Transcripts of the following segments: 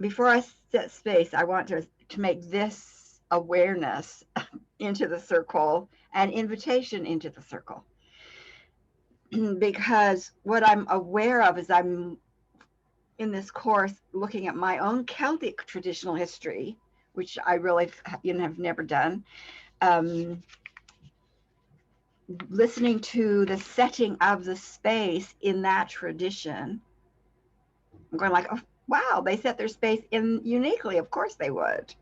before I set space, I want to make this awareness into the circle, an invitation into the circle. Because what I'm aware of is I'm in this course looking at my own Celtic traditional history, which I really have never done. Um, Listening to the setting of the space in that tradition, I'm going like, oh, wow, they set their space in uniquely. Of course they would.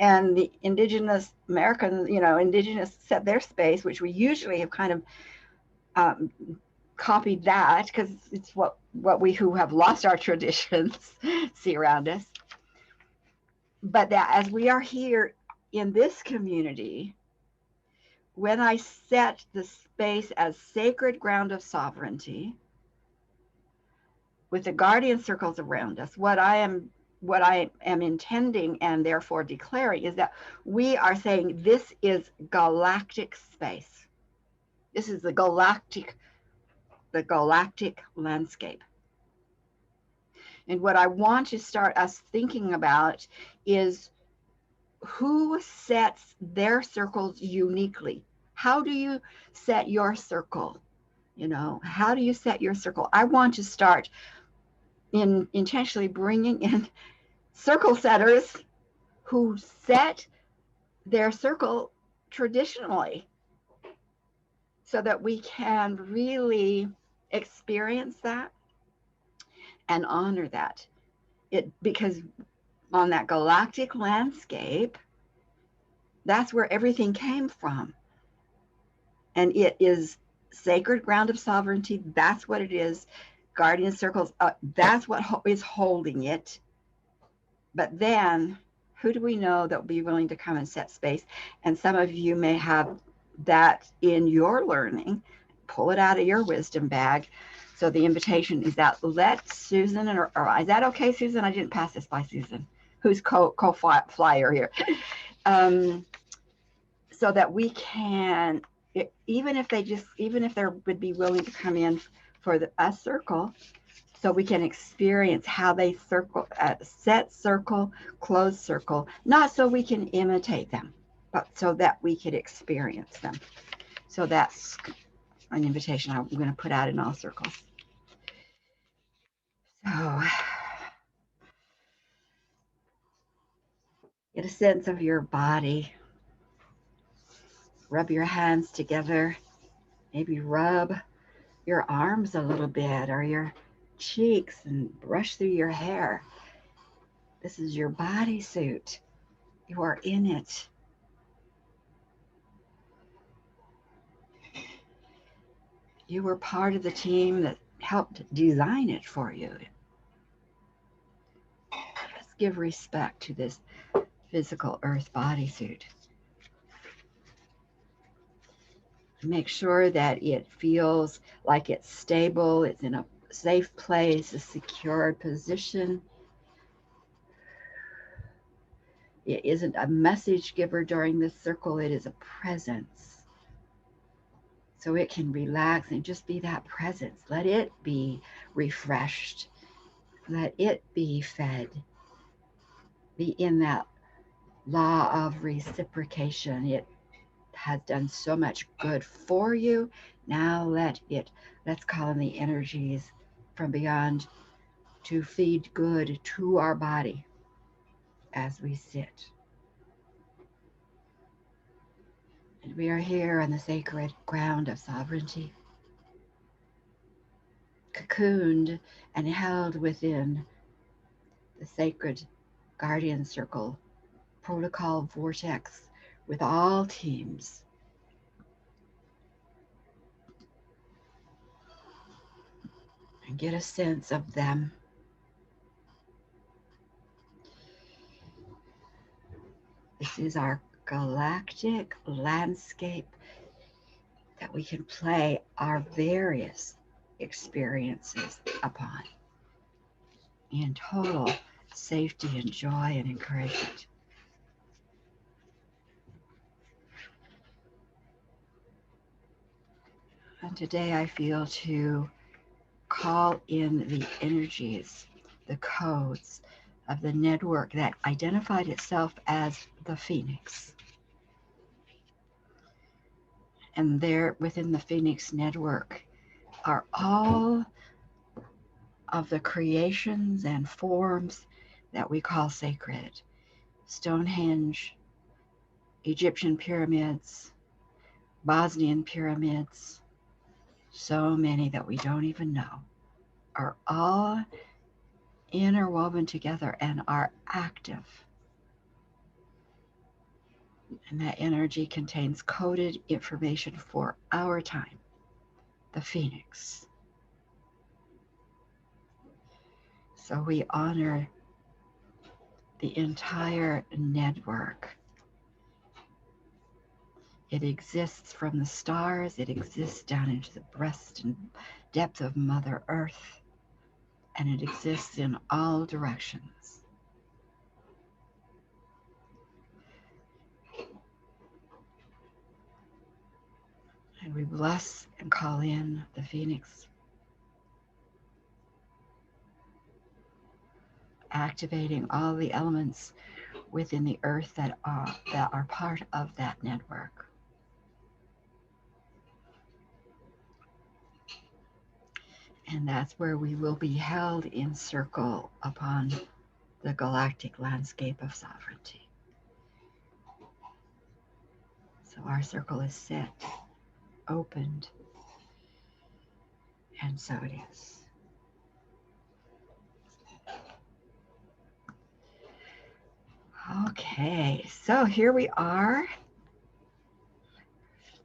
And the indigenous Americans, indigenous set their space, which we usually have kind of um, copied that because it's what we who have lost our traditions see around us. But that as we are here in this community, when I set the space as sacred ground of sovereignty with the guardian circles around us, what I am intending and therefore declaring is that we are saying this is galactic space. This is the galactic landscape. And what I want to start us thinking about is who sets their circles uniquely. How do you set your circle? How do you set your circle? I want to start in intentionally bringing in circle setters who set their circle traditionally so that we can really experience that and honor that. Because on that galactic landscape, that's where everything came from. And it is sacred ground of sovereignty. That's what it is. Guardian circles, that's what is holding it. But then, who do we know that will be willing to come and set space? And some of you may have that in your learning. Pull it out of your wisdom bag. So the invitation is that let Susan, or is that okay, Susan? I didn't pass this by Susan, who's co-flyer here. So that we can, even if they would be willing to come in for a circle, so we can experience how they set circle, close circle, not so we can imitate them, but so that we could experience them. So that's an invitation I'm going to put out in all circles. So get a sense of your body. Rub your hands together. Maybe rub your arms a little bit or your cheeks and brush through your hair. This is your bodysuit. You are in it. You were part of the team that helped design it for you. Let's give respect to this physical earth bodysuit. Make sure that it feels like it's stable, it's in a safe place, a secure position. It isn't a message giver during this circle, it is a presence. So it can relax and just be that presence. Let it be refreshed. Let it be fed. Be in that law of reciprocation. It has done so much good for you. Now let's call in the energies from beyond to feed good to our body as we sit. And we are here on the sacred ground of sovereignty, cocooned and held within the sacred guardian circle protocol vortex with all teams. And get a sense of them. This is our galactic landscape that we can play our various experiences upon in total safety and joy and encouragement. And today I feel to call in the energies the codes of the network that identified itself as the Phoenix. And there within the Phoenix network are all of the creations and forms that we call sacred. Stonehenge, Egyptian pyramids, Bosnian pyramids, so many that we don't even know, are all interwoven together and are active. And that energy contains coded information for our time, the Phoenix. So we honor the entire network. It exists from the stars, it exists down into the breast and depth of Mother Earth, and it exists in all directions. And we bless and call in the Phoenix, activating all the elements within the earth that are part of that network. And that's where we will be held in circle upon the galactic landscape of sovereignty. So our circle is set, opened, and so it is. Okay, so here we are,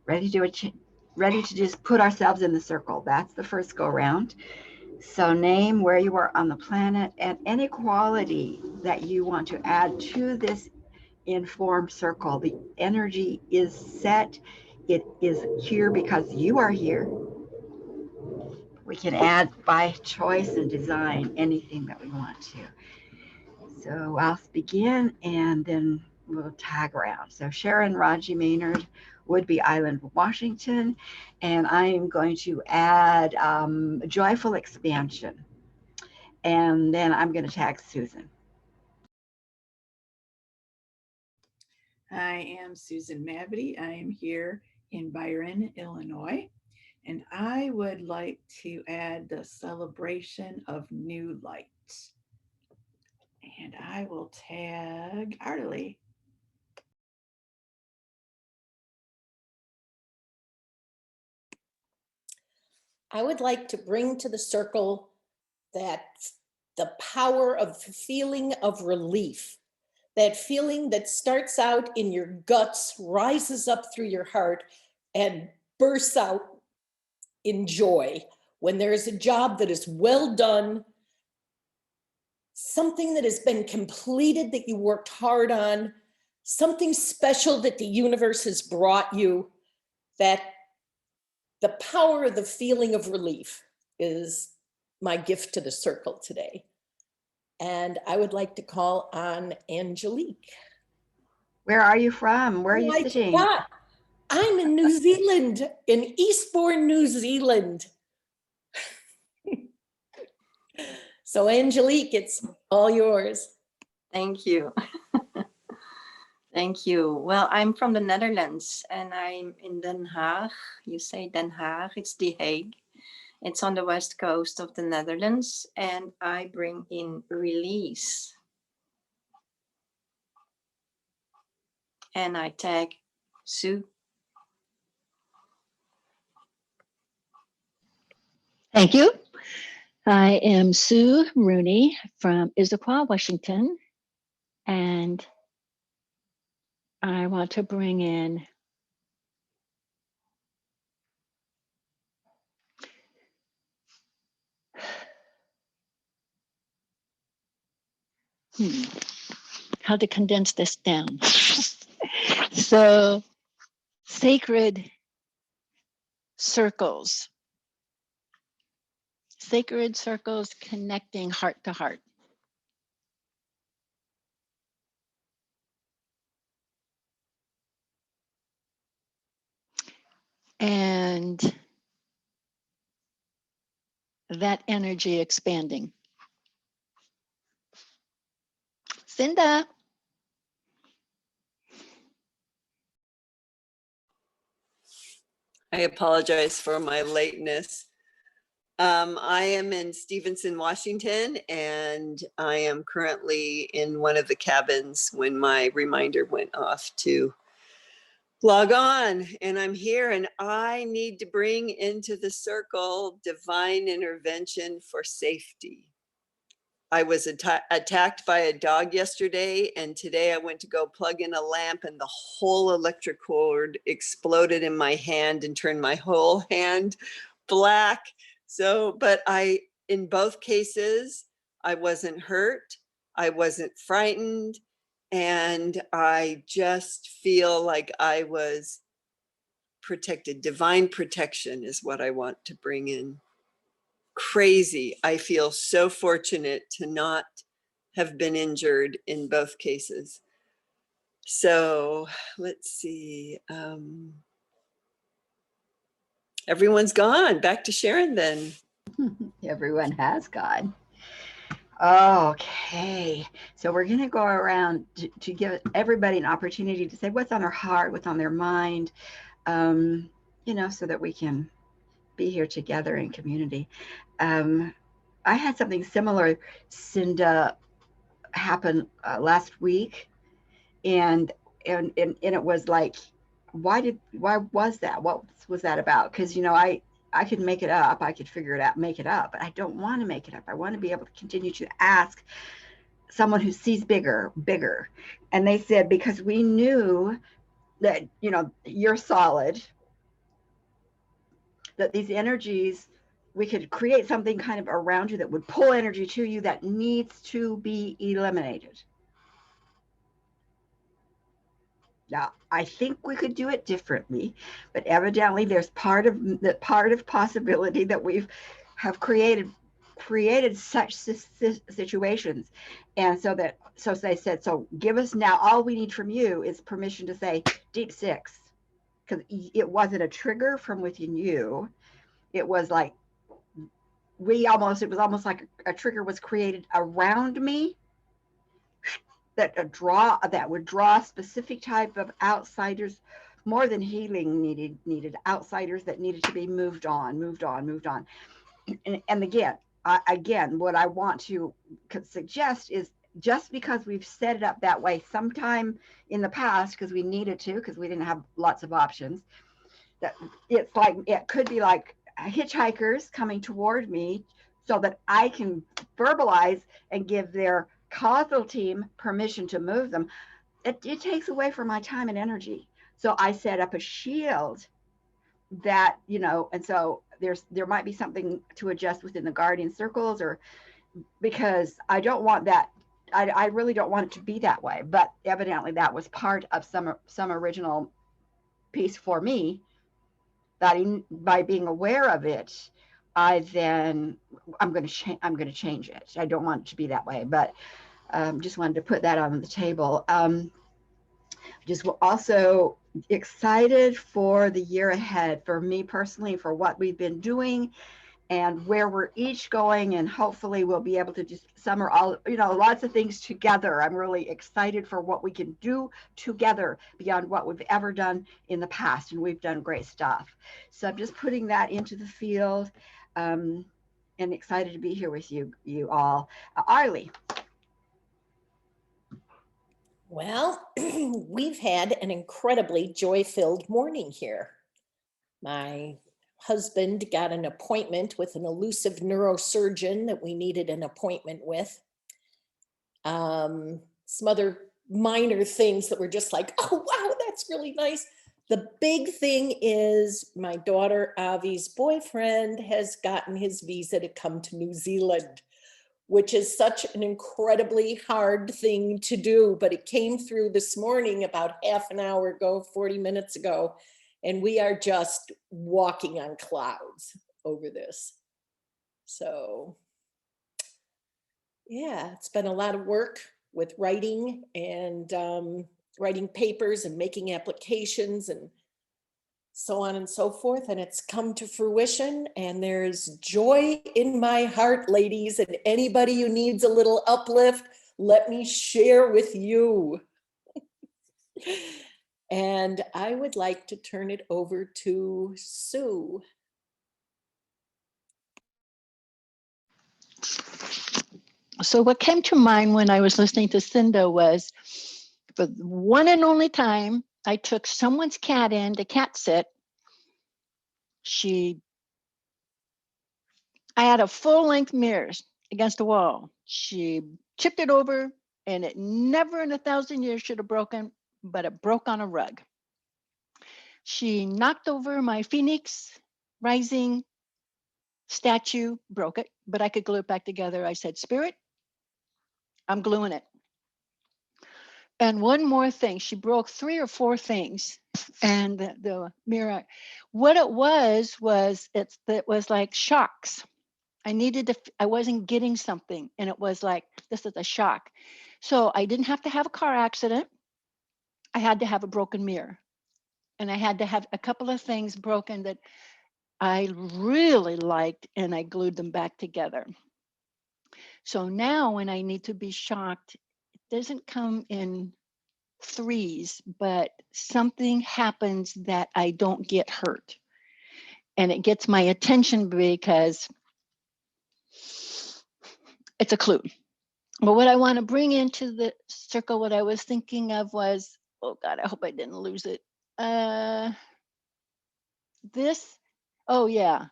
ready to just put ourselves in the circle. That's the first go round. So name where you are on the planet and any quality that you want to add to this informed circle. The energy is set. It is here because you are here. We can add by choice and design anything that we want to. So I'll begin and then we'll tag around. So Sharon Raji Maynard, Woodby Island, Washington, and I am going to add joyful expansion. And then I'm going to tag Susan. I am Susan Mavity. I am here in Byron, Illinois, and I would like to add the celebration of new light. And I will tag Artily. I would like to bring to the circle that the power of feeling of relief, that feeling that starts out in your guts, rises up through your heart, and bursts out in joy when there is a job that is well done, something that has been completed that you worked hard on, something special that the universe has brought you, that the power of the feeling of relief is my gift to the circle today. And I would like to call on Angelique. Where are you from? Where are you sitting? God, I'm in New Zealand, in Eastbourne, New Zealand. So Angelique, it's all yours. Thank you. Thank you. Well, I'm from the Netherlands and I'm in Den Haag. You say Den Haag, it's The Hague. It's on the west coast of the Netherlands, and I bring in release. And I tag Sue. Thank you. I am Sue Rooney from Issaquah, Washington, and I want to bring in how to condense this down. So, sacred circles connecting heart to heart. And that energy expanding. Cinda. I apologize for my lateness. I am in Stevenson, Washington, and I am currently in one of the cabins when my reminder went off to log on. And I'm here, and I need to bring into the circle divine intervention for safety. I was attacked by a dog yesterday, and today I went to go plug in a lamp, and the whole electric cord exploded in my hand and turned my whole hand black. So, but in both cases, I wasn't hurt, I wasn't frightened, and I just feel like I was protected. Divine protection is what I want to bring in. Crazy. I feel so fortunate to not have been injured in both cases. So let's see. Everyone's gone. Back to Sharon then. Everyone has gone. Okay, so we're going to go around to give everybody an opportunity to say what's on their heart, what's on their mind, you know, so that we can be here together in community. I had something similar, Cinda, happen last week, and it was like, why was that? What was that about? Because, you know, I could make it up, I could figure it out, make it up, but I don't want to make it up. I want to be able to continue to ask someone who sees bigger. And they said, because we knew that, you know, you're solid, that these energies, we could create something kind of around you that would pull energy to you that needs to be eliminated. Now, I think we could do it differently, but evidently there's part of possibility that we've have created such situations. And so they said, so give us now, all we need from you is permission to say deep six, because it wasn't a trigger from within you. It was like it was almost like a trigger was created around me that would draw a specific type of outsiders, more than healing needed outsiders that needed to be moved on. And again, what I want to suggest is, just because we've set it up that way sometime in the past because we needed to, because we didn't have lots of options, that it's like, it could be like hitchhikers coming toward me so that I can verbalize and give their causal team permission to move them. It takes away from my time and energy. So I set up a shield that, you know, and so there might be something to adjust within the guardian circles, or because I don't want that. I really don't want it to be that way, but evidently that was part of some original piece for me, that by being aware of it, I'm going to change it. I don't want it to be that way, but just wanted to put that on the table. Just also excited for the year ahead, for me personally, for what we've been doing and where we're each going, and hopefully we'll be able to just summer all, you know, lots of things together. I'm really excited for what we can do together beyond what we've ever done in the past, and we've done great stuff. So I'm just putting that into the field, and excited to be here with you all. Arlie. Well, we've had an incredibly joy-filled morning here. My husband got an appointment with an elusive neurosurgeon that we needed an appointment with. Some other minor things that were just like, oh, wow, that's really nice. The big thing is my daughter Avi's boyfriend has gotten his visa to come to New Zealand, which is such an incredibly hard thing to do, but it came through this morning about half an hour ago, 40 minutes ago, and we are just walking on clouds over this. So yeah, it's been a lot of work with writing and writing papers and making applications and so on and so forth. And it's come to fruition, and there's joy in my heart, ladies, and anybody who needs a little uplift, let me share with you. And I would like to turn it over to Sue. So what came to mind when I was listening to Cinda was, for the one and only time I took someone's cat in to cat sit, I had a full-length mirror against the wall. She chipped it over, and it never in 1,000 years should have broken, but it broke on a rug. She knocked over my Phoenix Rising statue, broke it, but I could glue it back together. I said, Spirit, I'm gluing it. And one more thing, she broke 3 or 4 things. And the mirror, what it was it was like shocks. I wasn't getting something. And it was like, this is a shock. So I didn't have to have a car accident. I had to have a broken mirror. And I had to have a couple of things broken that I really liked, and I glued them back together. So now when I need to be shocked, it doesn't come in threes, but something happens that I don't get hurt. And it gets my attention because it's a clue. But what I want to bring into the circle, what I was thinking of was, oh God, I hope I didn't lose it. Oh yeah,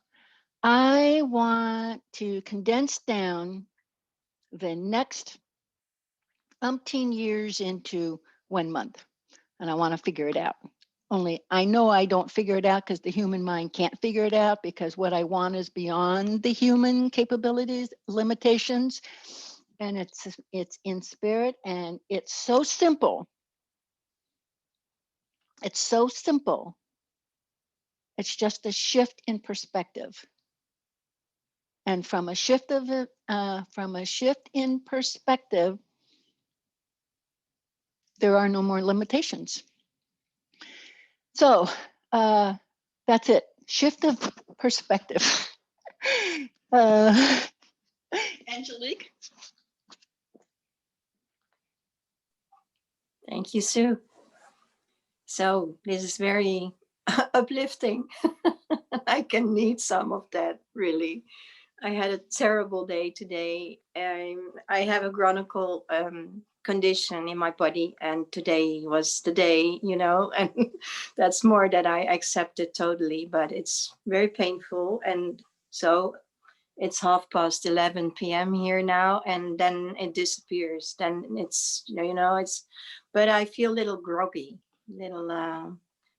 I want to condense down the next umpteen years into 1 month, and I want to figure it out. Only I know I don't figure it out because the human mind can't figure it out, because what I want is beyond the human capabilities, limitations, and it's in spirit, and it's so simple. It's so simple. It's just a shift in perspective. And from a shift in perspective, there are no more limitations. So that's it. Shift of perspective. Angelique? Thank you, Sue. So this is very uplifting. I can need some of that, really. I had a terrible day today. I have a chronic condition in my body, and today was the day, and that's more that I accepted totally, but it's very painful. And so it's 11:30 p.m. here now, and then it disappears. Then it's, but I feel a little groggy,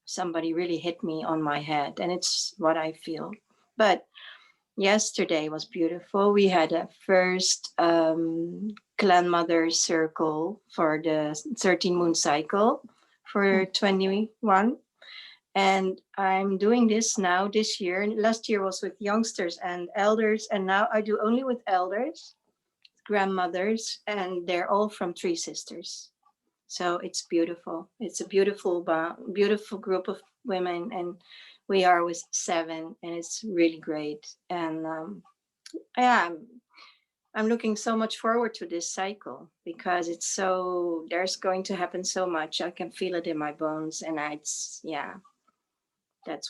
somebody really hit me on my head, and it's what I feel. But yesterday was beautiful. We had a first clan mother circle for the 13 moon cycle for 21. And I'm doing this now this year. Last year was with youngsters and elders, and now I do only with elders, grandmothers, and they're all from 3 sisters. So it's beautiful. It's a beautiful group of women, and we are with 7, and it's really great. And yeah, I'm looking so much forward to this cycle, because there's going to happen so much. I can feel it in my bones, and that's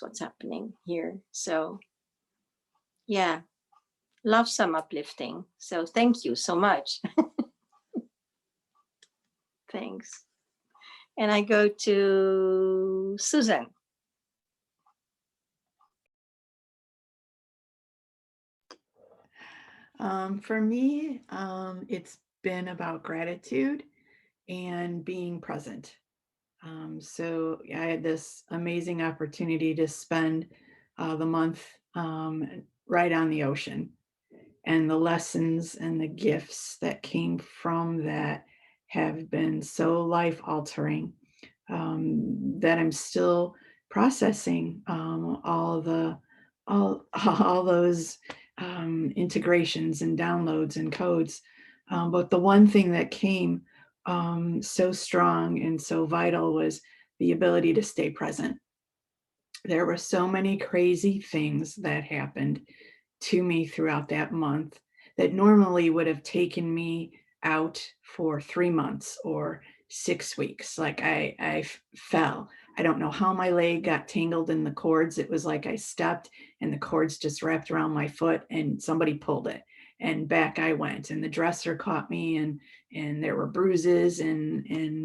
what's happening here. So yeah, love some uplifting. So thank you so much. Thanks. And I go to Susan. For me, it's been about gratitude and being present. So I had this amazing opportunity to spend the month right on the ocean, and the lessons and the gifts that came from that have been so life altering, that I'm still processing all those integrations and downloads and codes. But the one thing that came so strong and so vital was the ability to stay present. There were so many crazy things that happened to me throughout that month that normally would have taken me out for 3 months or 6 weeks. Like I fell. I don't know how my leg got tangled in the cords. It was like I stepped and the cords just wrapped around my foot and somebody pulled it and back I went, and the dresser caught me, and there were bruises, and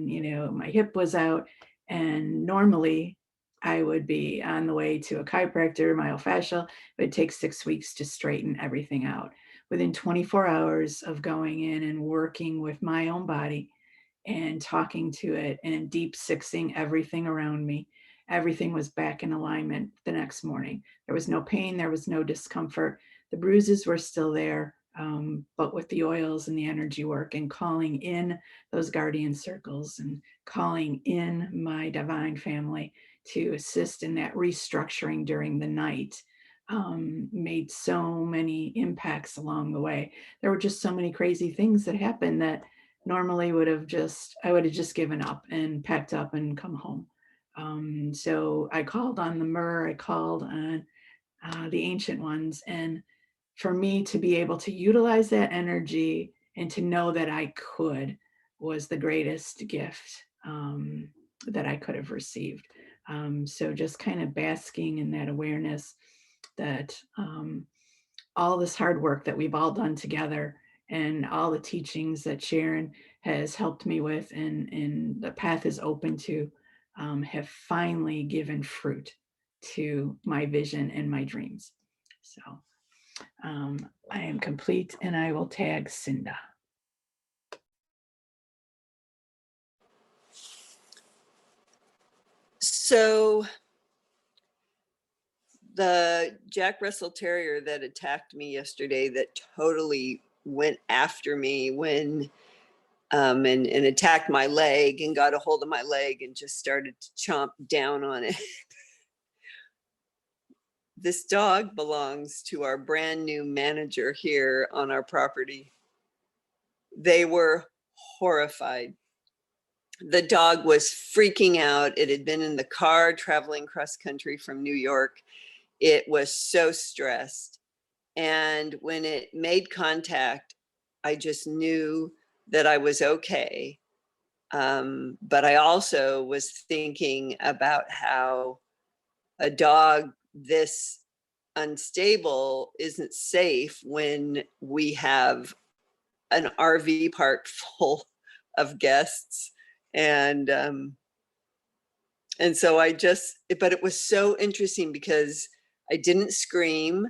you know, my hip was out. And normally I would be on the way to a chiropractor, myofascial. It would take 6 weeks to straighten everything out. Within 24 hours of going in and working with my own body and talking to it and deep sixing everything around me, everything was back in alignment the next morning. There was no pain, there was no discomfort. The bruises were still there, but with the oils and the energy work and calling in those guardian circles and calling in my divine family to assist in that restructuring during the night, made so many impacts along the way. There were just so many crazy things that happened that normally I would have just given up and packed up and come home. So I called on the myrrh, I called on the ancient ones. And for me to be able to utilize that energy and to know that I could was the greatest gift that I could have received. So just kind of basking in that awareness that all this hard work that we've all done together and all the teachings that Sharon has helped me with and the path is open to, have finally given fruit to my vision and my dreams. So I am complete, and I will tag Cinda. So the Jack Russell Terrier that attacked me yesterday, that totally went after me when and attacked my leg and got a hold of my leg and just started to chomp down on it. This dog belongs to our brand new manager here on our property. They were horrified. The dog was freaking out. It had been in the car traveling cross country from New York. It was so stressed. And when it made contact, I just knew that I was okay. But I also was thinking about how a dog this unstable isn't safe when we have an RV park full of guests. And so but it was so interesting because I didn't scream.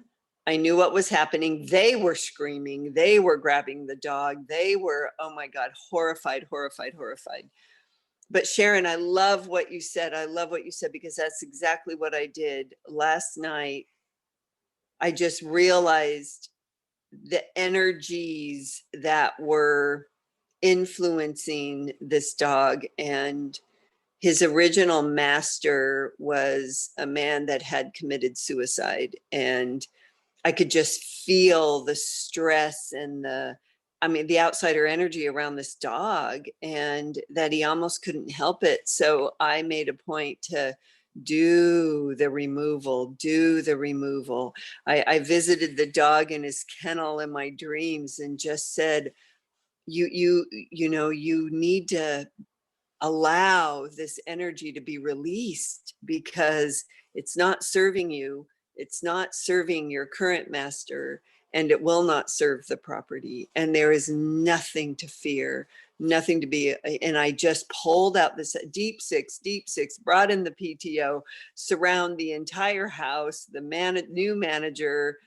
I knew what was happening. They were screaming. They were grabbing the dog. They were, oh my God, horrified, horrified, horrified. But Sharon, I love what you said. I love what you said because that's exactly what I did last night. I just realized the energies that were influencing this dog, and his original master was a man that had committed suicide, and I could just feel the stress and the outsider energy around this dog, and that he almost couldn't help it. So I made a point to do the removal. I visited the dog in his kennel in my dreams and just said, you need to allow this energy to be released because it's not serving you. It's not serving your current master, and it will not serve the property. And there is nothing to fear, nothing to be. And I just pulled out this deep six, brought in the PTO, surround the entire house, the new manager,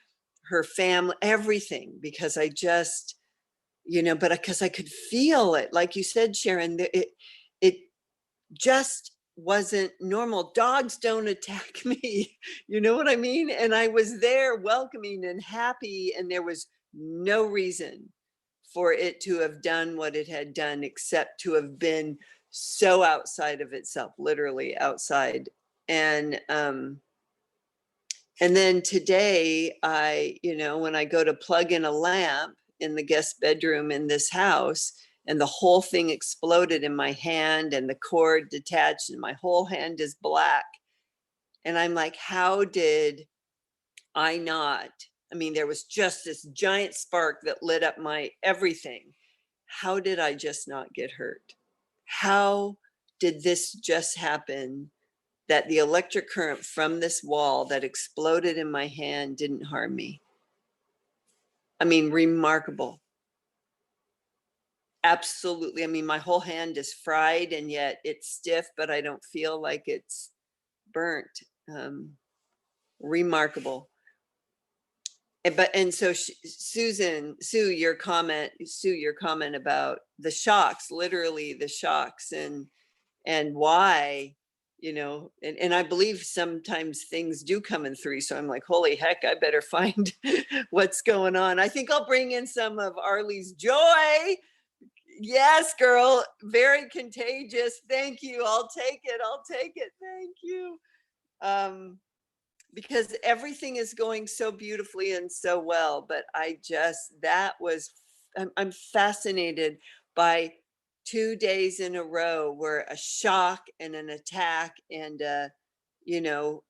her family, everything, because I just, but because I could feel it. Like you said, Sharon, it just wasn't normal. Dogs don't attack me. You know what I mean? And I was there welcoming and happy, and there was no reason for it to have done what it had done except to have been so outside of itself, literally outside. And then today, when I go to plug in a lamp in the guest bedroom in this house, and the whole thing exploded in my hand and the cord detached and my whole hand is black. And I'm like, how did I not? I mean, there was just this giant spark that lit up my everything. how did I just not get hurt? How did this just happen, that the electric current from this wall that exploded in my hand didn't harm me? I mean, remarkable. Absolutely. I mean, my whole hand is fried and yet it's stiff, but I don't feel like it's burnt. Remarkable. And so Sue, your comment about the shocks, literally the shocks, and why, and I believe sometimes things do come in three. So I'm like, holy heck, I better find what's going on. I think I'll bring in some of Arlie's joy. Yes, girl, very contagious. Thank you. I'll take it. Thank you. Because everything is going so beautifully and so well, but I'm fascinated by 2 days in a row where a shock and an attack and you know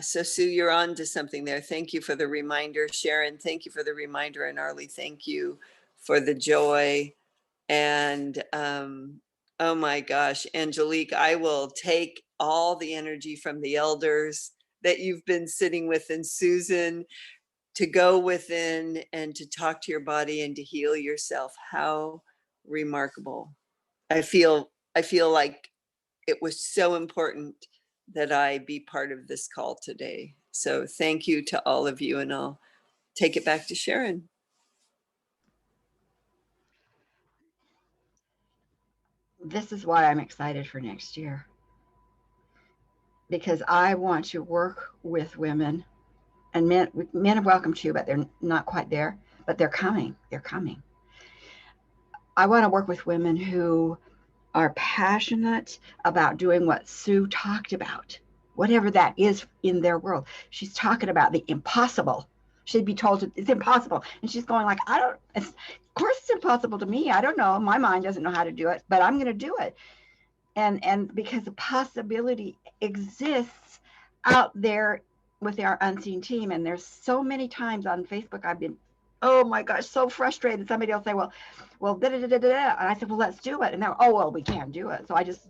so Sue, you're on to something there. Thank you for the reminder, Sharon. Thank you for the reminder, and Arlie, thank you for the joy. And oh my gosh, Angelique, I will take all the energy from the elders that you've been sitting with, and Susan, to go within and to talk to your body and to heal yourself. How remarkable. I feel like it was so important that I be part of this call today. So thank you to all of you, and I'll take it back to Sharon. This is why I'm excited for next year, because I want to work with women, and men are welcome too, but they're not quite there, but they're coming. I want to work with women who are passionate about doing what Sue talked about, whatever that is in their world. She's talking about the impossible. She'd be told it's impossible, and she's going like, of course it's impossible to me. I don't know. My mind doesn't know how to do it, but I'm going to do it. And because the possibility exists out there with our unseen team. And there's so many times on Facebook I've been, oh my gosh, so frustrated. Somebody will say, well, da da da da da. And I said, well, let's do it. And they're, oh, well, we can't do it. So I just,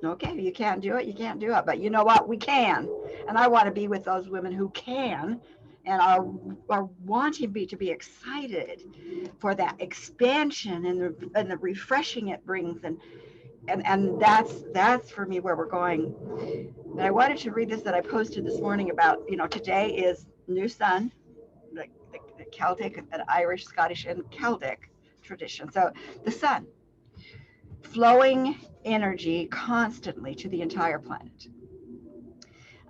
okay, you can't do it. But you know what? We can. And I want to be with those women who can and are wanting to be excited for that expansion and the refreshing it brings. And that's for me where we're going. And I wanted to read this that I posted this morning about, today is new sun, the Celtic and Irish, Scottish, and Celtic tradition. So the sun, flowing energy constantly to the entire planet.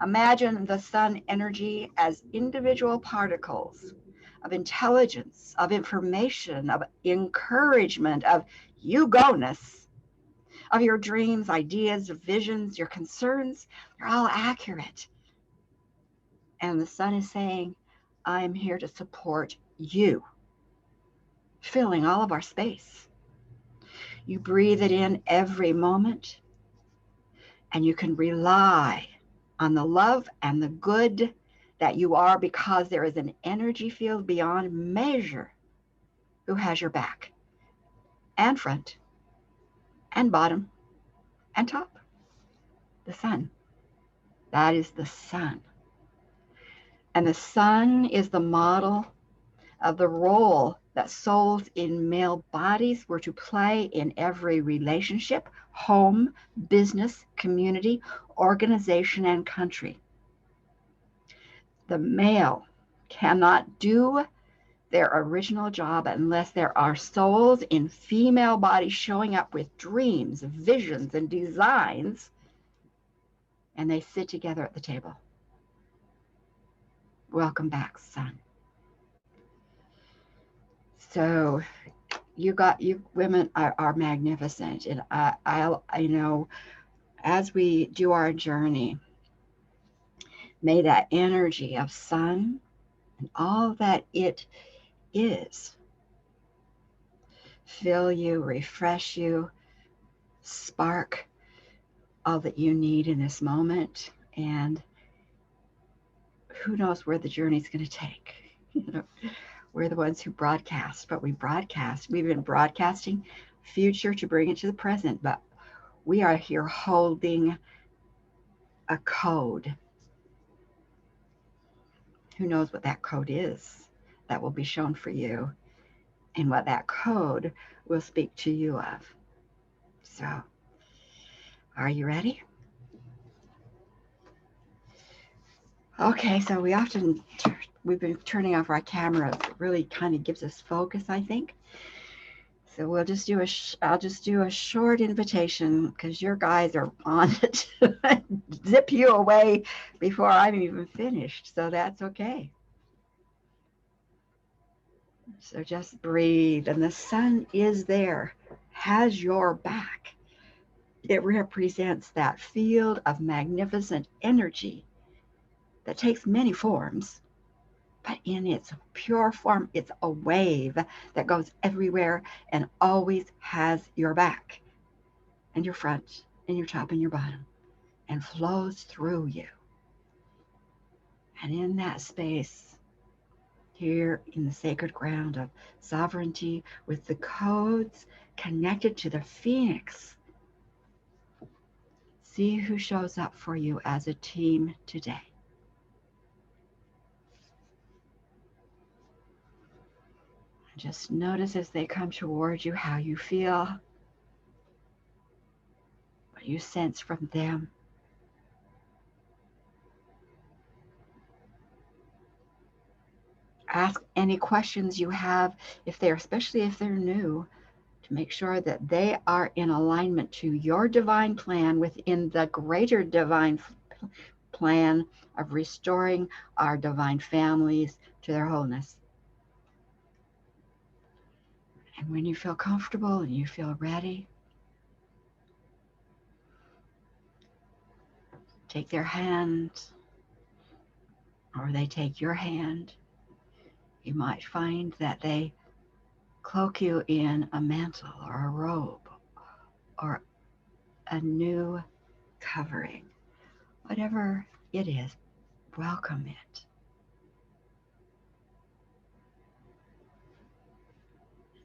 Imagine the sun energy as individual particles of intelligence, of information, of encouragement, of you-go-ness, of your dreams, ideas, visions, your concerns. They're all accurate. And the sun is saying, I'm here to support you, filling all of our space. You breathe it in every moment, and you can rely on the love and the good that you are, because there is an energy field beyond measure who has your back and front and bottom and top. The sun. That is the sun. And the sun is the model of the role that souls in male bodies were to play in every relationship, home, business, community, organization, and country. The male cannot do their original job unless there are souls in female bodies showing up with dreams, visions, and designs, and they sit together at the table. Welcome back, son. So you women are magnificent, and I as we do our journey, may that energy of sun and all that it is fill you, refresh you, spark all that you need in this moment. And who knows where the journey's going to take. We're the ones who broadcast, but we broadcast. We've been broadcasting future to bring it to the present, but we are here holding a code. Who knows what that code is? That will be shown for you, and what that code will speak to you of. So, are you ready? Okay, so we've been turning off our camera. It really kind of gives us focus, I think. So we'll just do I'll just do a short invitation because your guys are on it to zip you away before I'm even finished. So that's okay. So just breathe, and the sun is there, has your back. It represents that field of magnificent energy that takes many forms, but in its pure form, it's a wave that goes everywhere and always has your back and your front and your top and your bottom and flows through you. And in that space, here in the sacred ground of sovereignty, with the codes connected to the phoenix, see who shows up for you as a team today. Just notice as they come towards you how you feel, what you sense from them. Ask any questions you have, especially if they're new, to make sure that they are in alignment to your divine plan within the greater divine plan of restoring our divine families to their wholeness. And when you feel comfortable and you feel ready, take their hand, or they take your hand. You might find that they cloak you in a mantle or a robe or a new covering. Whatever it is, welcome it.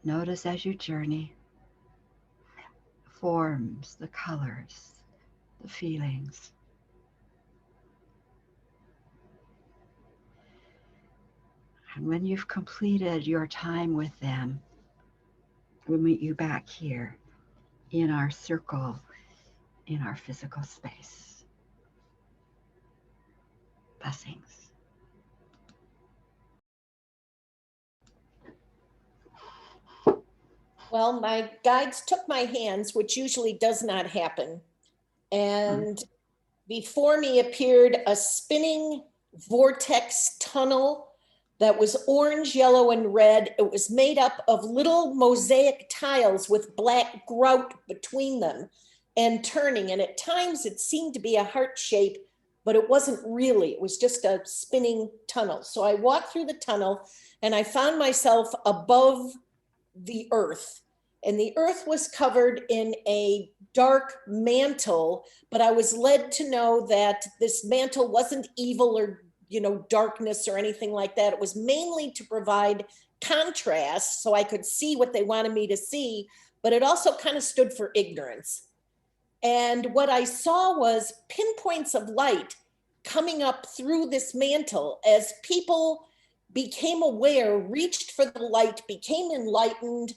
Notice as you journey the forms, the colors, the feelings. And when you've completed your time with them, we'll meet you back here in our circle, in our physical space. Blessings. Well, my guides took my hands, which usually does not happen. And before me appeared a spinning vortex tunnel that was orange, yellow, and red. It was made up of little mosaic tiles with black grout between them and turning. And at times it seemed to be a heart shape, but it wasn't really. It was just a spinning tunnel. So I walked through the tunnel and I found myself above the earth. And the earth was covered in a dark mantle, but I was led to know that this mantle wasn't evil or, darkness or anything like that. It was mainly to provide contrast so I could see what they wanted me to see, but it also kind of stood for ignorance. And what I saw was pinpoints of light coming up through this mantle as people became aware, reached for the light, became enlightened,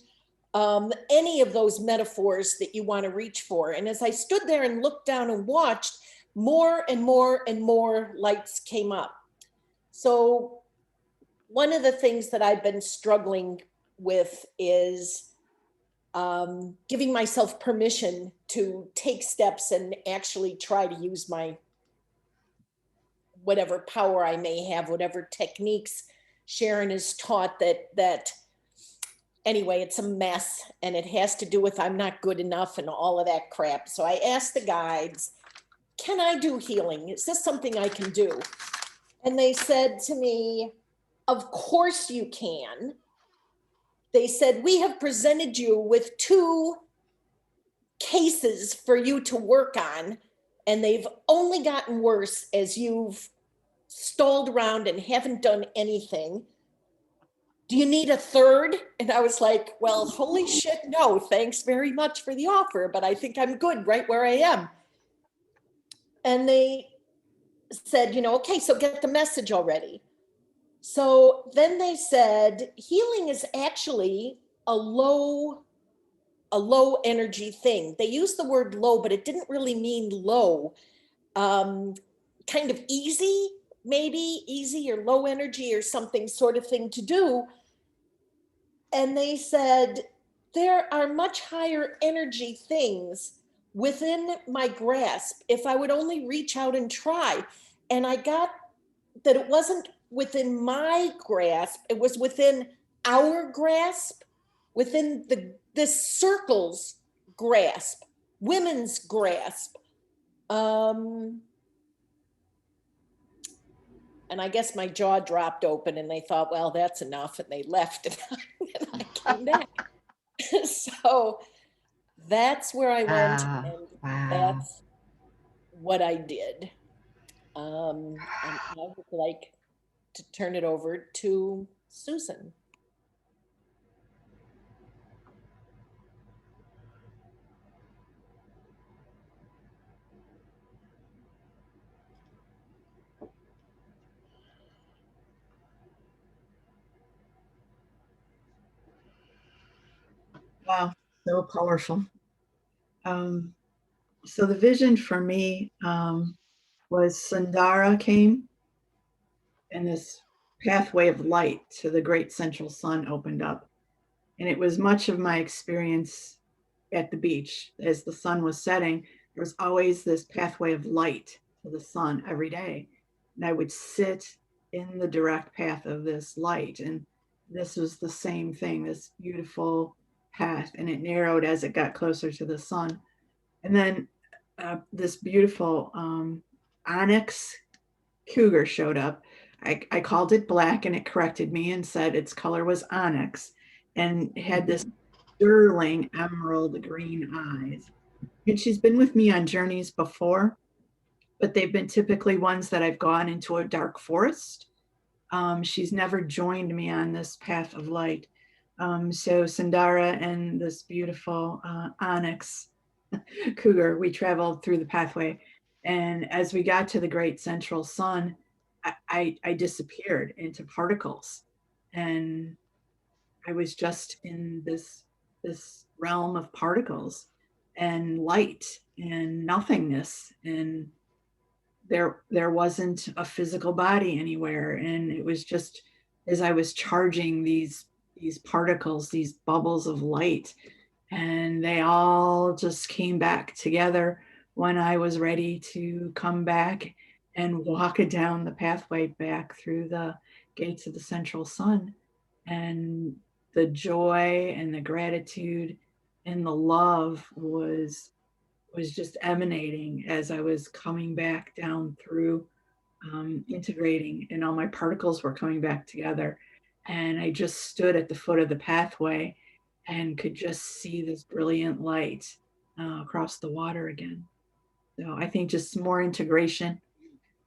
any of those metaphors that you want to reach for. And as I stood there and looked down and watched, more and more and more lights came up. So one of the things that I've been struggling with is giving myself permission to take steps and actually try to use my whatever power I may have, whatever techniques Sharon has taught that anyway, it's a mess, and it has to do with I'm not good enough and all of that crap. So I asked the guides, can I do healing? Is this something I can do? And they said to me, of course you can. They said, we have presented you with 2 cases for you to work on, and they've only gotten worse as you've stalled around and haven't done anything. do you need a third? And I was like, well, holy shit, no, thanks very much for the offer, but I think I'm good right where I am. And they said, okay, so get the message already. So then they said, healing is actually a low energy thing. They used the word low, but it didn't really mean low. Kind of easy, maybe easy or low energy or something sort of thing to do. And they said, there are much higher energy things within my grasp if I would only reach out and try. And I got that it wasn't within my grasp, it was within our grasp, within this circle's grasp, women's grasp. And I guess my jaw dropped open and they thought, well, that's enough. And they left and I came back. So that's where I went. And Wow. that's what I did. And I would like to turn it over to Susan. Wow, so powerful. So the vision for me was Sundara came, and this pathway of light to the great central sun opened up. And it was much of my experience at the beach. As the sun was setting, there was always this pathway of light to the sun every day. And I would sit in the direct path of this light. And this was the same thing, this beautiful path. And it narrowed as it got closer to the sun. And then this beautiful onyx cougar showed up. I called it black and it corrected me and said its color was onyx and had this sterling emerald green eyes. And she's been with me on journeys before, but they've been typically ones that I've gone into a dark forest. She's never joined me on this path of light. So Sundara and this beautiful onyx cougar, we traveled through the pathway. And as we got to the great central sun, I disappeared into particles. And I was just in this realm of particles and light and nothingness. And there wasn't a physical body anywhere. And it was just as I was charging these particles, these bubbles of light, and they all just came back together when I was ready to come back and walk down the pathway back through the gates of the central sun. And the joy and the gratitude and the love was just emanating as I was coming back down through, integrating, and all my particles were coming back together. And I just stood at the foot of the pathway and could just see this brilliant light across the water again. So I think just more integration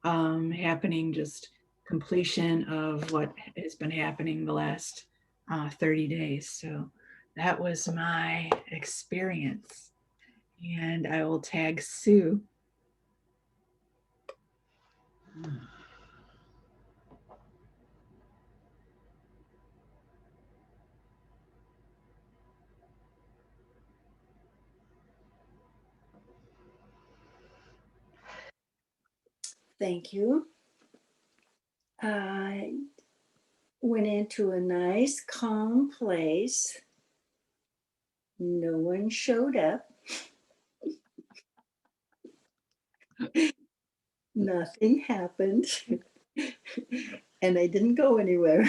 happening, just completion of what has been happening the last 30 days. So that was my experience. And I will tag Sue. Thank you. I went into a nice, calm place. No one showed up. Nothing happened. And I didn't go anywhere.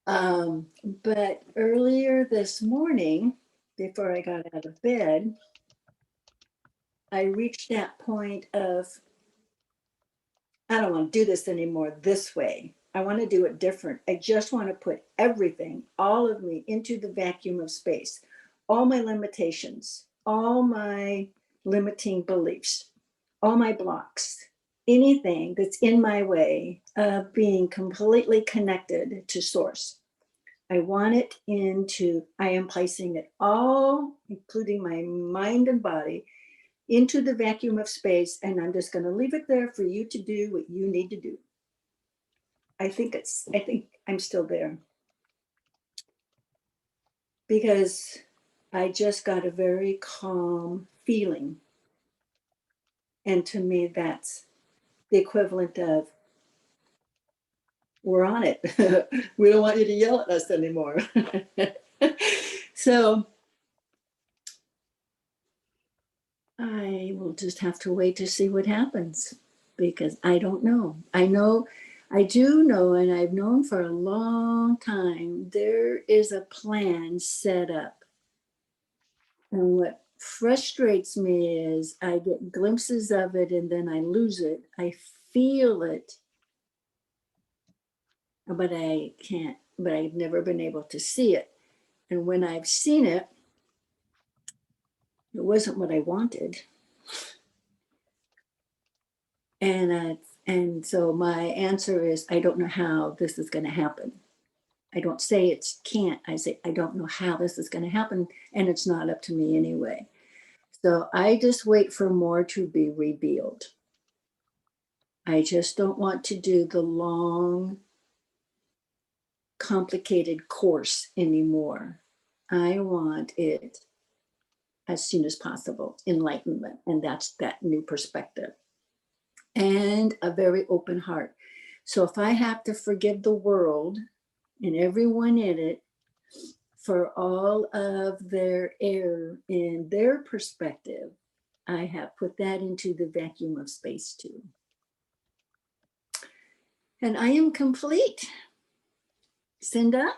But earlier this morning, before I got out of bed, I reached that point of, I don't want to do this anymore this way. I want to do it different. I just want to put everything, all of me, into the vacuum of space. All my limitations, all my limiting beliefs, all my blocks, anything that's in my way of being completely connected to source. I want it I am placing it all, including my mind and body, into the vacuum of space, and I'm just going to leave it there for you to do what you need to do. I think I'm still there because I just got a very calm feeling. And to me, that's the equivalent of, we're on it. We don't want you to yell at us anymore. So I will just have to wait to see what happens, because I don't know. I do know, and I've known for a long time, there is a plan set up. And what frustrates me is I get glimpses of it and then I lose it. I feel it, but I can't, but I've never been able to see it. And when I've seen it, it wasn't what I wanted. And so my answer is, I don't know how this is going to happen. I don't say it can't. I say, I don't know how this is going to happen. And it's not up to me anyway. So I just wait for more to be revealed. I just don't want to do the long, complicated course anymore. I want it as soon as possible, enlightenment. And that's that new perspective. And a very open heart. So if I have to forgive the world and everyone in it for all of their error in their perspective, I have put that into the vacuum of space too. And I am complete. Cinda?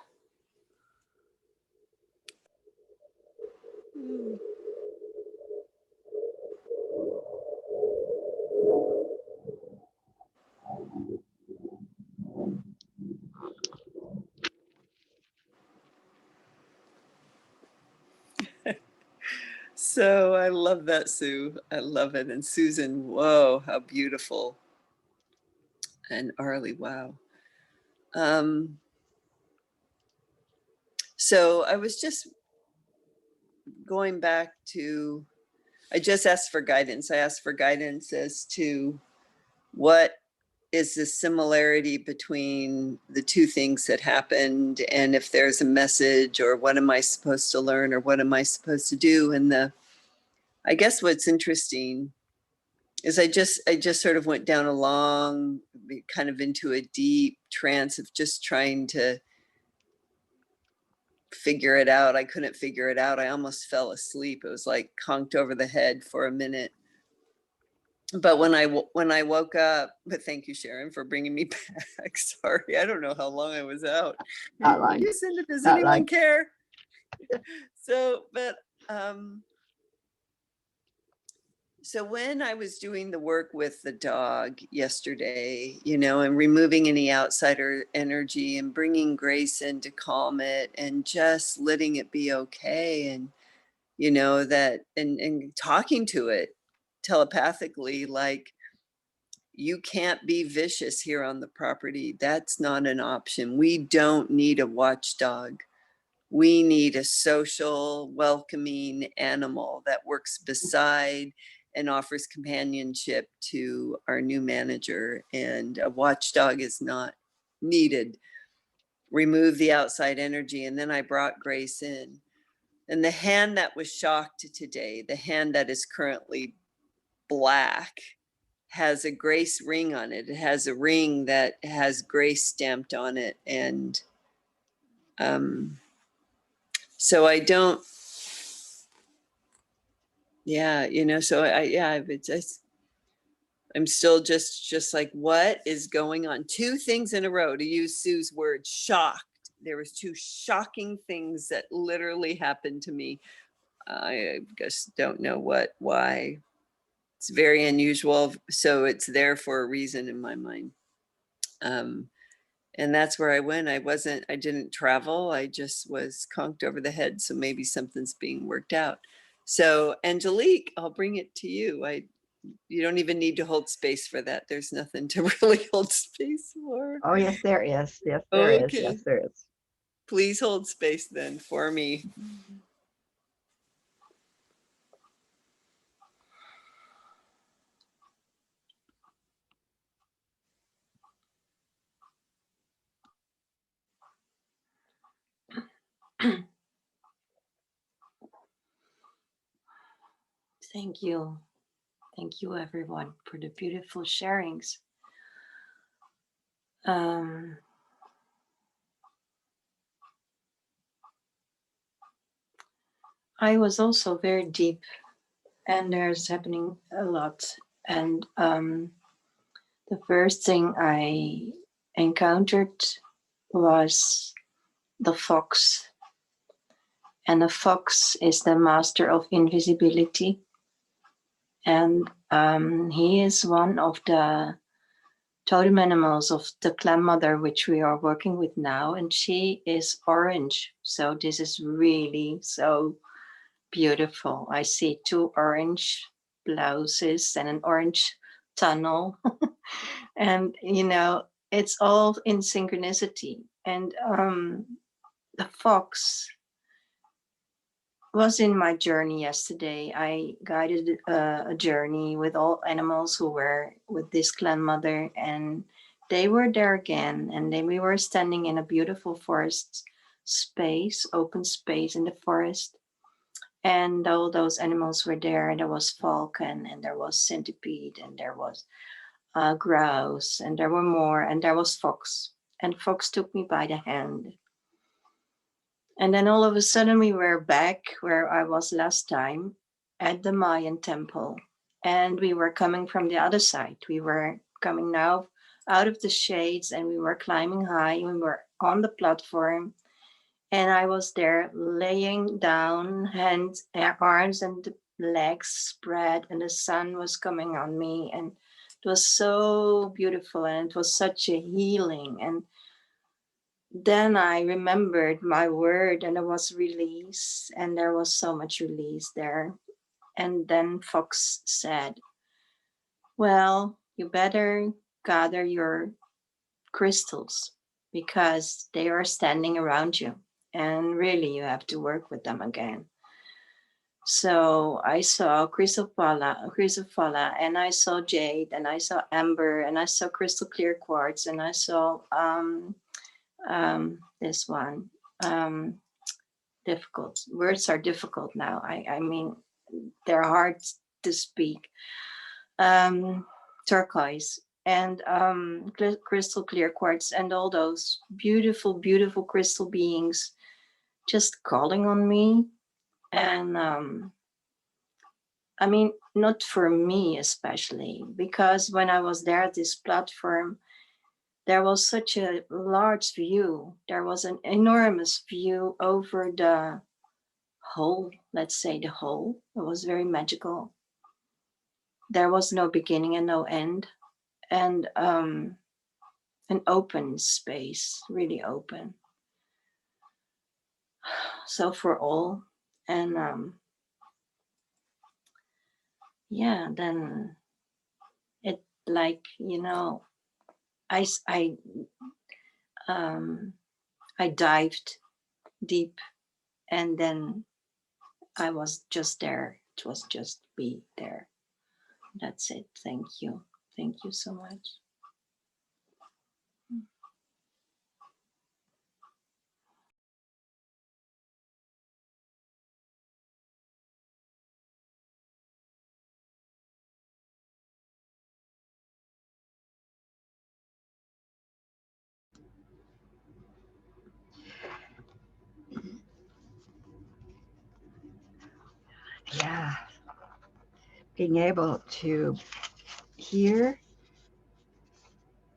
So I love that, Sue. I love it. And Susan, whoa, how beautiful. And Arlie, wow. So I was just going back to, I just asked for guidance. I asked for guidance as to what is the similarity between the two things that happened, and if there's a message, or what am I supposed to learn, or what am I supposed to do. And I guess what's interesting is I just sort of went down a long, kind of into a deep trance of just trying to figure it out. I couldn't figure it out. I almost fell asleep. It was like conked over the head for a minute. But when I woke up, but thank you, Sharon, for bringing me back. Sorry, I don't know how long I was out. Not long. You said, does Not anyone long. care? So when I was doing the work with the dog yesterday, and removing any outsider energy and bringing grace in to calm it and just letting it be okay, and that and talking to it telepathically, like, you can't be vicious here on the property. That's not an option. We don't need a watchdog. We need a social, welcoming animal that works beside and offers companionship to our new manager. And a watchdog is not needed. Remove the outside energy. And then I brought Grace in. And the hand that was shocked today, the hand that is currently black, has a grace ring on it. It has a ring that has grace stamped on it. And so I don't, so I'm still just like, what is going on? Two things in a row, to use Sue's word, shocked. There was two shocking things that literally happened to me. I just don't know why. It's very unusual. So it's there for a reason in my mind. And that's where I went. I didn't travel. I just was conked over the head. So maybe something's being worked out. So Angelique, I'll bring it to you. You don't even need to hold space for that. There's nothing to really hold space for. Oh, yes, there is. Yes, there is. Okay. Yes, there is. Please hold space then for me. Thank you. Thank you, everyone, for the beautiful sharings. I was also very deep, and there's happening a lot. And the first thing I encountered was the fox. And the fox is the master of invisibility. And he is one of the totem animals of the clan mother, which we are working with now. And she is orange. So this is really so beautiful. I see 2 orange blouses and an orange tunnel. And, you know, it's all in synchronicity. And the fox was in my journey yesterday. I guided a journey with all animals who were with this clan mother, and they were there again. And then we were standing in a beautiful forest space, open space in the forest. And all those animals were there. There was falcon, and there was centipede, and there was grouse, and there were more, and there was fox. And fox took me by the hand. And then all of a sudden we were back where I was last time at the Mayan temple. And we were coming from the other side. We were coming now out of the shades, and we were climbing high. We were on the platform. And I was there laying down, hands, arms, and legs spread, and the sun was coming on me. And it was so beautiful, and it was such a healing. And then I remembered my word, and it was release, and there was so much release there. And then Fox said, well, you better gather your crystals because they are standing around you, and really you have to work with them again. So I saw chrysoprala, and I saw jade, and I saw amber, and I saw crystal clear quartz, and I saw this one. Difficult. Words are difficult now. I mean, they're hard to speak. Turquoise and crystal clear quartz, and all those beautiful, beautiful crystal beings just calling on me. And I mean, not for me especially, because when I was there at this platform, there was such a large view. There was an enormous view over the whole, let's say the whole. It was very magical. There was no beginning and no end. And an open space, really open. So for all. And yeah, then it like, you know, I dived deep, and then I was just there. It was just be there. That's it. Thank you. Thank you so much. Yeah. Being able to hear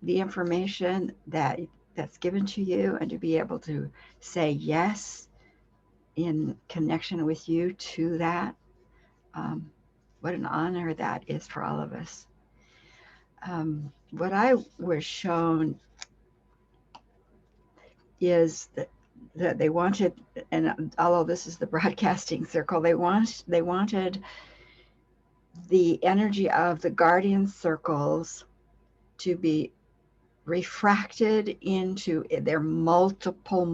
the information that's given to you, and to be able to say yes in connection with you to that. What an honor that is for all of us. What I was shown is that they wanted, and although this is the broadcasting circle, they wanted the energy of the guardian circles to be refracted into their multiple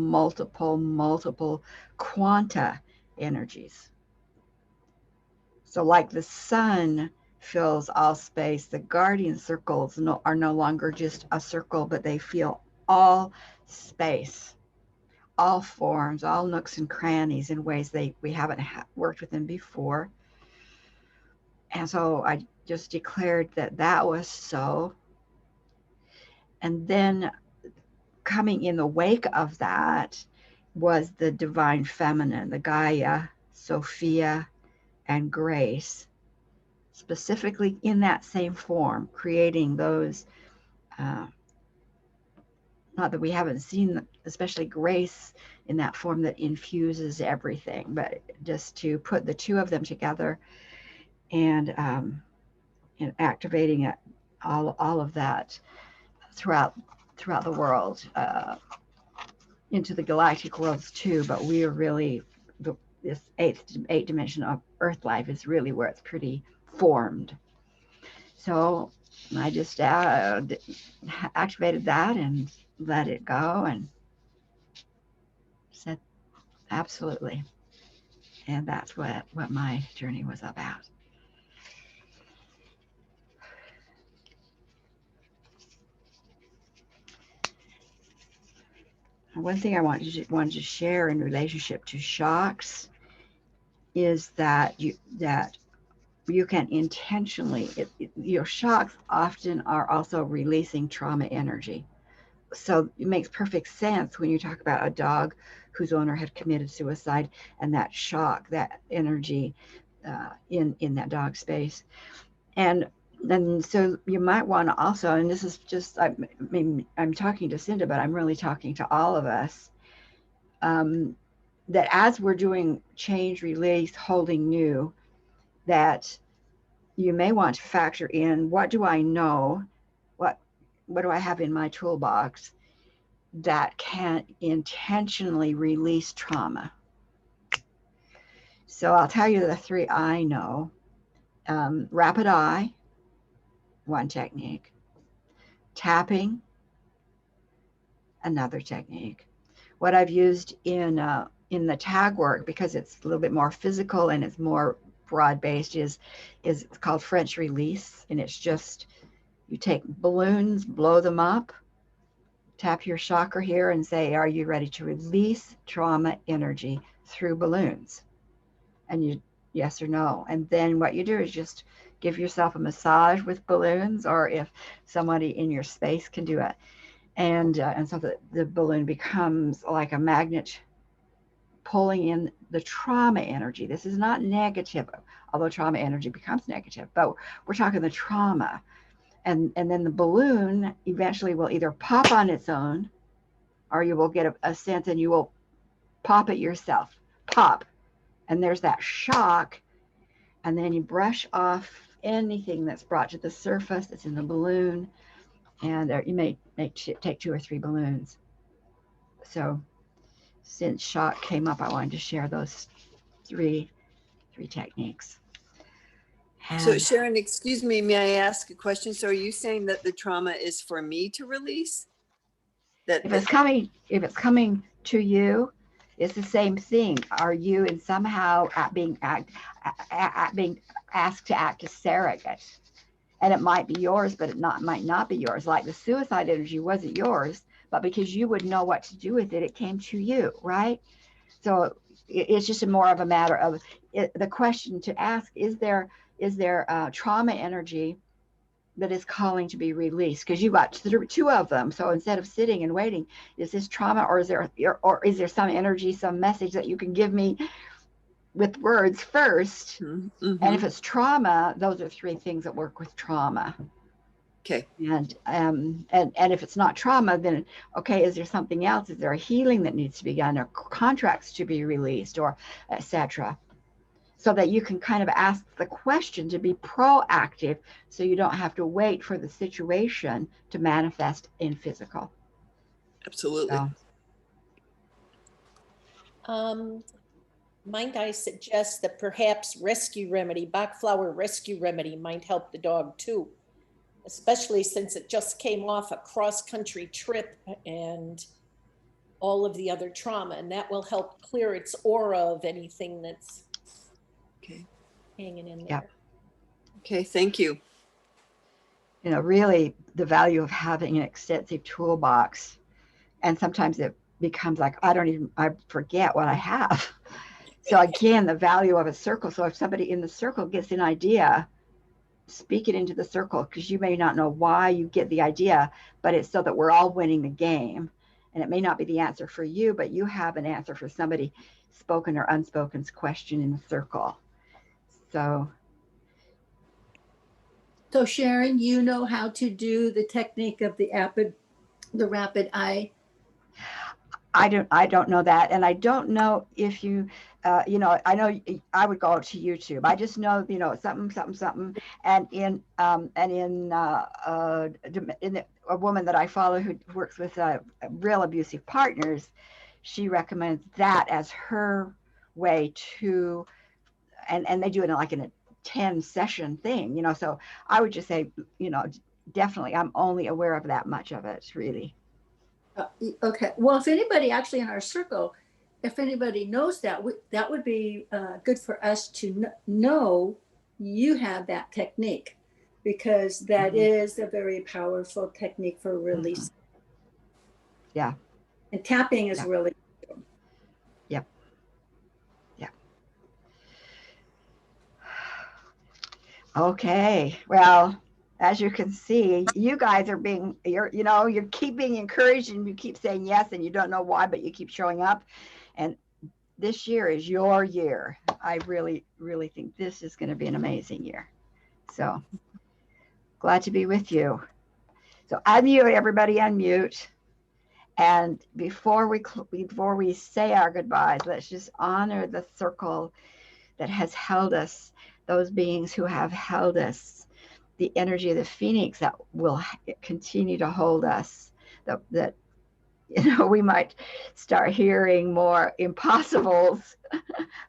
quanta energies. So like the sun fills all space, the guardian circles are no longer just a circle, but they feel all space, all forms, all nooks and crannies in ways we haven't worked with them before. And so I just declared that was so. And then coming in the wake of that was the divine feminine, the Gaia, Sophia, and Grace, specifically in that same form, creating those, not that we haven't seen, especially Grace in that form that infuses everything, but just to put the two of them together and activating it, all of that throughout the world, into the galactic worlds too. But we are really, this eight dimension of Earth life is really where it's pretty formed. So I just activated that and let it go and said absolutely. And that's what my journey was about. One thing I wanted to share in relationship to shocks is that you can intentionally, your shocks often are also releasing trauma energy. So it makes perfect sense when you talk about a dog whose owner had committed suicide and that shock, that energy in that dog space. And then so you might want to also, and this is just, I mean, I'm talking to Cinda, but I'm really talking to all of us, that as we're doing change, release, holding new, that you may want to factor in, what do I know? What do I have in my toolbox that can intentionally release trauma? So I'll tell you the three I know. Rapid eye, one technique. Tapping, another technique. What I've used in the tag work, because it's a little bit more physical and it's more broad-based, is called French release. And it's just, you take balloons, blow them up, tap your chakra here and say, are you ready to release trauma energy through balloons? And you, yes or no. And then what you do is just give yourself a massage with balloons, or if somebody in your space can do it. And so the balloon becomes like a magnet pulling in the trauma energy. This is not negative, although trauma energy becomes negative, but we're talking the trauma. And then the balloon eventually will either pop on its own, or you will get a sense and you will pop it yourself. Pop. And there's that shock. And then you brush off anything that's brought to the surface that's in the balloon. And you may take 2 or 3 balloons. So since shock came up, I wanted to share those three techniques. So Sharon, excuse me, may I ask a question? So are you saying that the trauma is for me to release? That if it's coming to you, it's the same thing. Are you in somehow being asked to act as surrogate? And it might be yours, but it might not be yours. Like the suicide energy wasn't yours, but because you would know what to do with it, it came to you, right? So it's just more of a matter of the question to ask: is there trauma energy that is calling to be released? Because you got 2 of them. So instead of sitting and waiting, is this trauma, or is there some energy, some message that you can give me with words first? Mm-hmm. And if it's trauma, those are 3 things that work with trauma. Okay. And if it's not trauma, then okay, is there something else? Is there a healing that needs to be done, or contracts to be released, or etc.? So that you can kind of ask the question to be proactive, so you don't have to wait for the situation to manifest in physical. Absolutely. So. might I suggest that perhaps rescue remedy, Bach flower rescue remedy might help the dog too, especially since it just came off a cross-country trip and all of the other trauma, and that will help clear its aura of anything that's Okay. hanging in there. Yep. Okay, thank you. You know, really the value of having an extensive toolbox. And sometimes it becomes like, I forget what I have. So again, the value of a circle. So if somebody in the circle gets an idea, speak it into the circle, because you may not know why you get the idea, but it's so that we're all winning the game. And it may not be the answer for you, but you have an answer for somebody, spoken or unspoken's question in the circle. So Sharon, you know how to do the technique of the rapid eye. I don't know that, and I don't know if you, you know, I know I would go to YouTube. I just know, you know, something, and in a woman that I follow who works with real abusive partners, she recommends that as her way to, and they do it in a 10 session thing, you know. So I would just say, you know, definitely, I'm only aware of that much of it, really. Okay. Well, if anybody actually in our circle, if anybody knows that, that would be good for us to know you have that technique, because that is a very powerful technique for release. Yeah. And tapping is really. Yep. Yeah. Okay. Well, as you can see, you guys are you keep being encouraged, and you keep saying yes, and you don't know why, but you keep showing up. And this year is your year. I really, really think this is going to be an amazing year. So glad to be with you. So unmute, everybody, unmute. And before we say our goodbyes, let's just honor the circle that has held us, those beings who have held us, the energy of the phoenix that will continue to hold us, that you know, we might start hearing more impossibles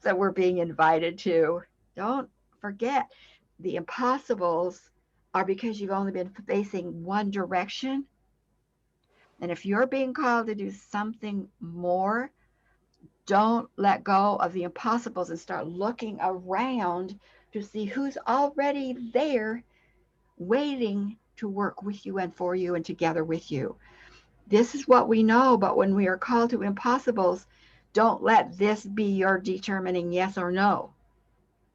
that we're being invited to. Don't forget, the impossibles are because you've only been facing one direction. And if you're being called to do something more, don't let go of the impossibles and start looking around to see who's already there waiting to work with you and for you and together with you. This is what we know, but when we are called to impossibles, don't let this be your determining yes or no,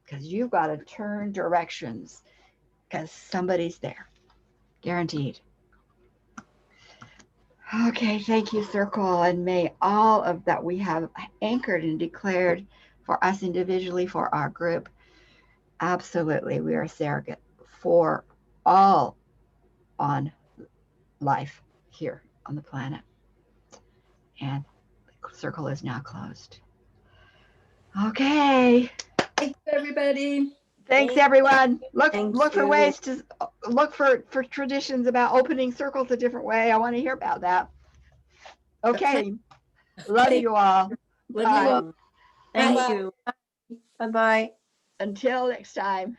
because you've got to turn directions, because somebody's there, guaranteed. Okay, thank you, Circle, and may all of that we have anchored and declared for us individually, for our group, absolutely, we are surrogate for all on life here on the planet. And the circle is now closed. Okay. Thanks, everybody. Thanks, everyone. Look for you. ways to look for traditions about opening circles a different way. I want to hear about that. Okay. Love you all. Love Bye. you all. Thank Bye-bye. you. Bye-bye. Until next time.